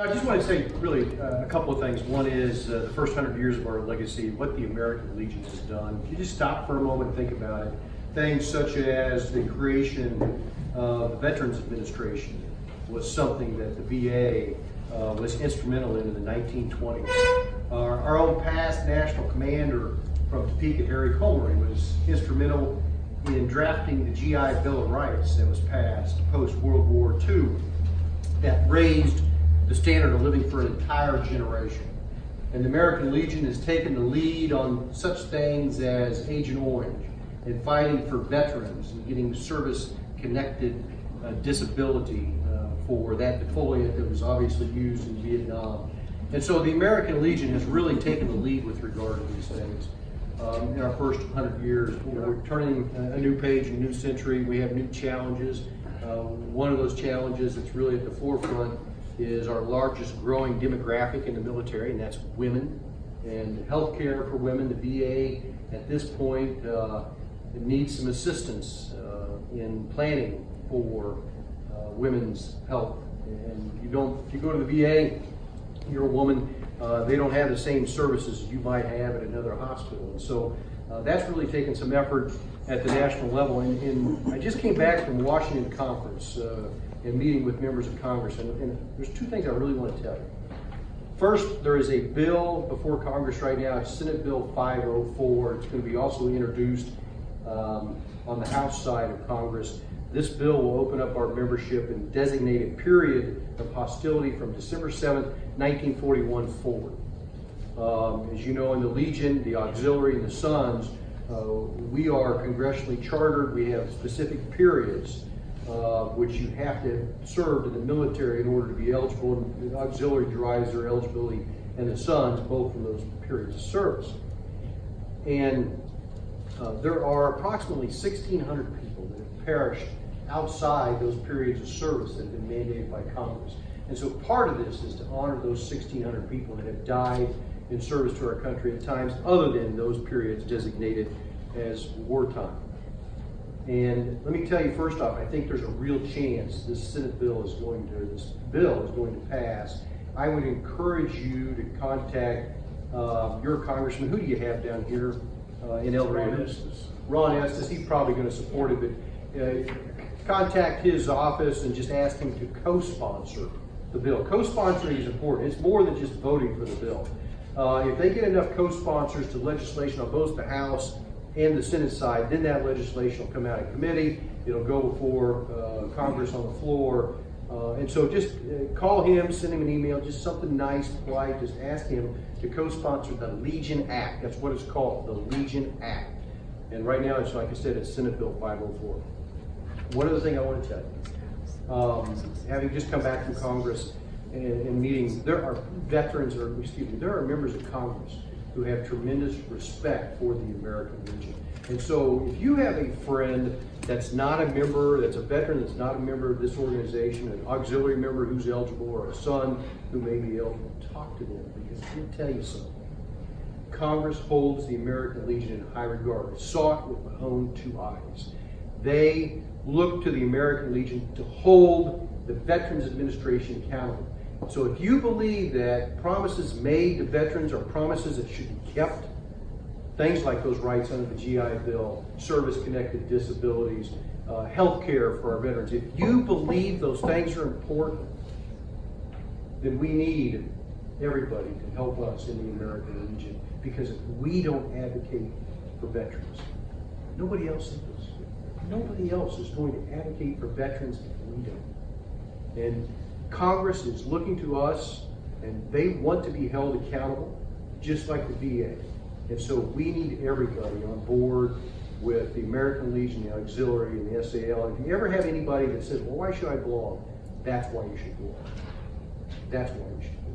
I just want to say really a couple of things. One is the first 100 years of our legacy, what the American Legion has done. If you just stop for a moment and think about it, things such as the creation of the Veterans Administration was something that the VA was instrumental in the 1920s. Our own past national commander from Topeka, Harry Coleman, was instrumental in drafting the GI Bill of Rights that was passed post-World War II that raised the standard of living for an entire generation. And the American Legion has taken the lead on such things as Agent Orange and fighting for veterans and getting service-connected disability for that defoliant that was obviously used in Vietnam. And so the American Legion has really taken the lead with regard to these things. In our first 100 years, we're turning a new page, a new century. We have new challenges. One of those challenges that's really at the forefront is our largest growing demographic in the military, and that's women. And healthcare for women, the VA at this point needs some assistance in planning for women's health. And if you go to the VA, you're a woman, they don't have the same services you might have at another hospital. And so that's really taken some effort at the national level. And I just came back from Washington Conference and meeting with members of Congress. And there's two things I really want to tell you. First, there is a bill before Congress right now, it's Senate Bill 504. It's going to be also introduced on the House side of Congress. This bill will open up our membership and designate a period of hostility from December 7th, 1941 forward. As you know, in the Legion, the Auxiliary, and the Sons, we are congressionally chartered. We have specific periods which you have to have served in the military in order to be eligible. And the Auxiliary derives their eligibility, and the Sons, both from those periods of service. And there are approximately 1,600 people that have perished outside those periods of service that have been mandated by Congress. And so part of this is to honor those 1,600 people that have died in service to our country at times other than those periods designated as wartime. And let me tell you first off, I think there's a real chance this bill is going to pass. I would encourage you to contact your congressman. Who do you have down here in El Dorado? Ron Estes. He's probably going to support it, but contact his office and just ask him to co-sponsor the bill. Co-sponsoring is important. It's more than just voting for the bill. If they get enough co-sponsors to legislation on both the House and the Senate side, then that legislation will come out of committee. It'll go before Congress on the floor. And so just call him, send him an email, just something nice, polite. Just ask him to co-sponsor the Legion Act. That's what it's called, the Legion Act. And right now, it's like I said, it's Senate Bill 504. One other thing I want to tell you, having just come back from Congress and meeting, there are there are members of Congress who have tremendous respect for the American Legion. And so if you have a friend that's not a member, that's a veteran that's not a member of this organization, an auxiliary member who's eligible, or a son who may be eligible, talk to them, because let me tell you something. Congress holds the American Legion in high regard. I saw it with my own two eyes. They look to the American Legion to hold the Veterans Administration accountable. So if you believe that promises made to veterans are promises that should be kept, things like those rights under the GI Bill, service-connected disabilities, health care for our veterans, if you believe those things are important, then we need everybody to help us in the American Legion, because if we don't advocate for veterans, nobody else does. Nobody else is going to advocate for veterans if we don't. And Congress is looking to us, and they want to be held accountable, just like the VA. And so we need everybody on board with the American Legion, the Auxiliary, and the SAL. And if you ever have anybody that says, well, why should I belong? That's why you should belong. That's why you should belong.